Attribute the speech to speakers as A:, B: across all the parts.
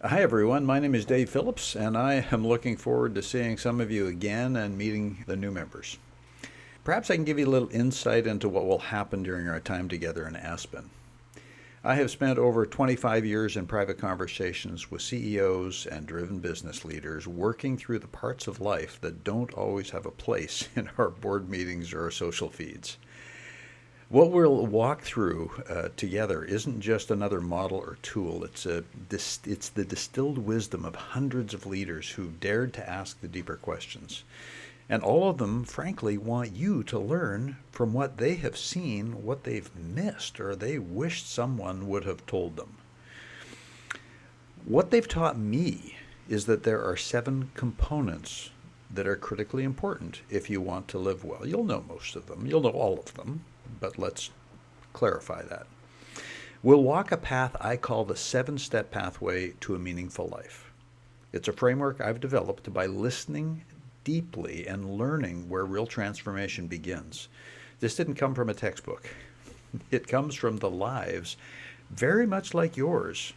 A: Hi, everyone. My name is Dave Phillips, and I am looking forward to seeing some of you again and meeting the new members. Perhaps I can give you a little insight into what will happen during our time together in Aspen. I have spent over 25 years in private conversations with CEOs and driven business leaders working through the parts of life that don't always have a place in our board meetings or our social feeds. What we'll walk through together isn't just another model or tool. It's the distilled wisdom of hundreds of leaders who've dared to ask the deeper questions. And all of them, frankly, want you to learn from what they have seen, what they've missed, or they wished someone would have told them. What they've taught me is that there are 7 components that are critically important if you want to live well. You'll know most of them. You'll know all of them, but let's clarify that. We'll walk a path I call the 7-step pathway to a meaningful life. It's a framework I've developed by listening deeply and learning where real transformation begins. This didn't come from a textbook. It comes from the lives, very much like yours,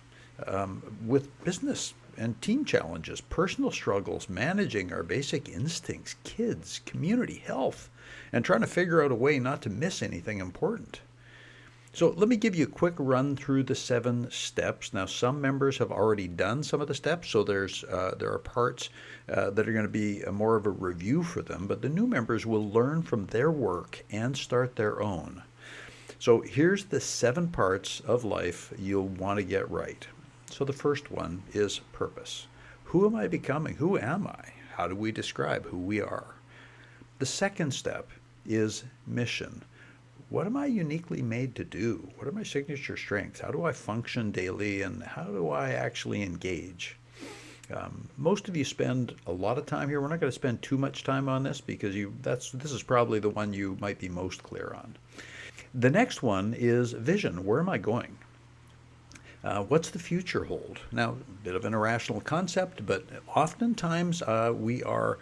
A: with business and team challenges, personal struggles, managing our basic instincts, kids, community, health, and trying to figure out a way not to miss anything important. So let me give you a quick run through the 7 steps. Now, some members have already done some of the steps, so there are parts that are going to be more of a review for them, but the new members will learn from their work and start their own. So here's the 7 parts of life you'll want to get right. So the first one is purpose. Who am I becoming? Who am I? How do we describe who we are? The second step is mission. What am I uniquely made to do? What are my signature strengths? How do I function daily, and how do I actually engage? Most of you spend a lot of time here. We're not going to spend too much time on this because this is probably the one you might be most clear on. The next one is vision. Where am I going? What's the future hold? Now, a bit of an irrational concept, but oftentimes we are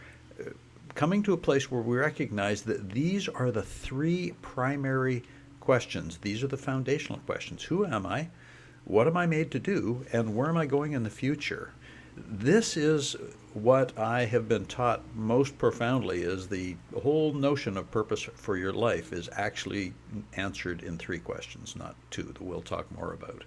A: coming to a place where we recognize that these are the 3 primary questions. These are the foundational questions. Who am I? What am I made to do? And where am I going in the future? This is what I have been taught most profoundly, is the whole notion of purpose for your life is actually answered in 3 questions, not 2, that we'll talk more about.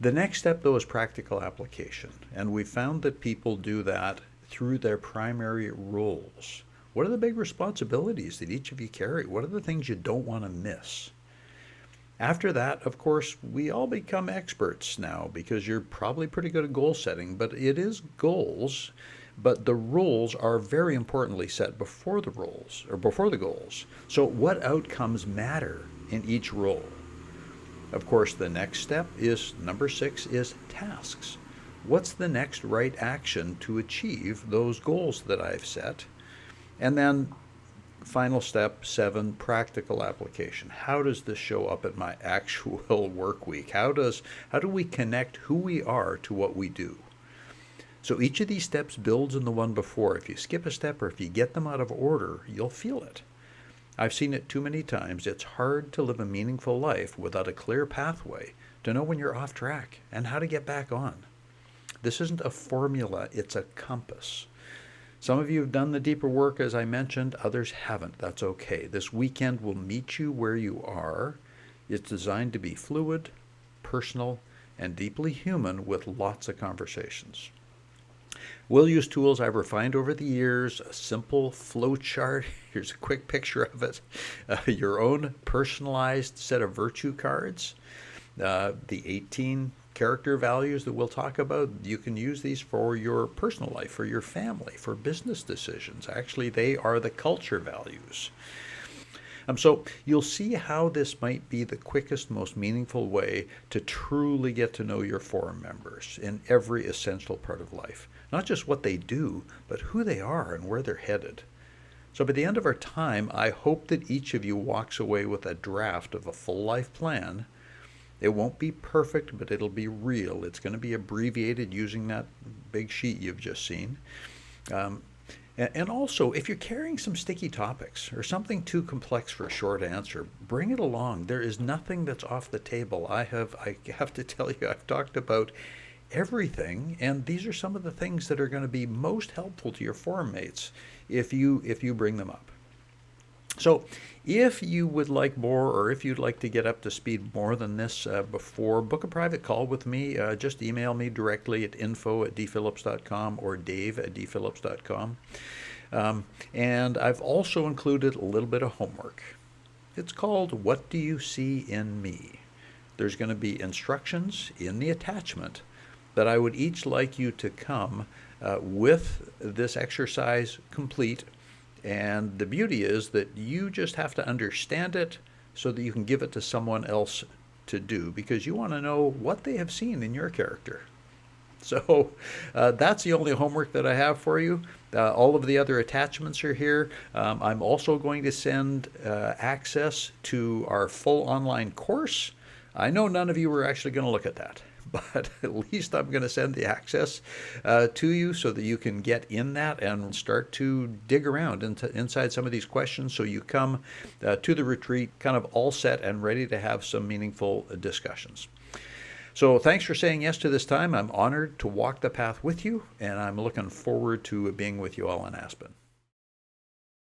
A: The next step, though, is practical application. And we found that people do that through their primary roles. What are the big responsibilities that each of you carry? What are the things you don't want to miss? After that, of course, we all become experts now because you're probably pretty good at goal setting, but it is goals, but the roles are very importantly set before the roles or before the goals. So what outcomes matter in each role? Of course, the next step is number 6 is tasks. What's the next right action to achieve those goals that I've set? And then final step 7, practical application. How does this show up at my actual work week? How do we connect who we are to what we do? So each of these steps builds on the one before. If you skip a step or if you get them out of order, you'll feel it. I've seen it too many times. It's hard to live a meaningful life without a clear pathway to know when you're off track and how to get back on. This isn't a formula, it's a compass. Some of you have done the deeper work, as I mentioned. Others haven't. That's okay. This weekend will meet you where you are. It's designed to be fluid, personal, and deeply human with lots of conversations. We'll use tools I've refined over the years, a simple flow chart. Here's a quick picture of it. Your own personalized set of virtue cards. The 18 character values that we'll talk about, you can use these for your personal life, for your family, for business decisions. Actually, they are the culture values. So you'll see how this might be the quickest, most meaningful way to truly get to know your forum members in every essential part of life. Not just what they do, but who they are and where they're headed. So by the end of our time, I hope that each of you walks away with a draft of a full life plan. It won't be perfect, but it'll be real. It's going to be abbreviated using that big sheet you've just seen. And also, if you're carrying some sticky topics or something too complex for a short answer, bring it along. There is nothing that's off the table. I have to tell you, I've talked about everything, and these are some of the things that are going to be most helpful to your forum mates if you bring them up. So if you would like more, or if you'd like to get up to speed more than this before, book a private call with me. Just email me directly at info@dphillips.com or dave@dphillips.com. And I've also included a little bit of homework. It's called What Do You See in Me? There's going to be instructions in the attachment that I would each like you to come with this exercise complete. And the beauty is that you just have to understand it so that you can give it to someone else to do, because you want to know what they have seen in your character. So that's the only homework that I have for you. All of the other attachments are here. I'm also going to send access to our full online course. I know none of you are actually going to look at that, but at least I'm going to send the access to you so that you can get in that and start to dig around inside some of these questions, so you come to the retreat kind of all set and ready to have some meaningful discussions. So thanks for saying yes to this time. I'm honored to walk the path with you, and I'm looking forward to being with you all in Aspen.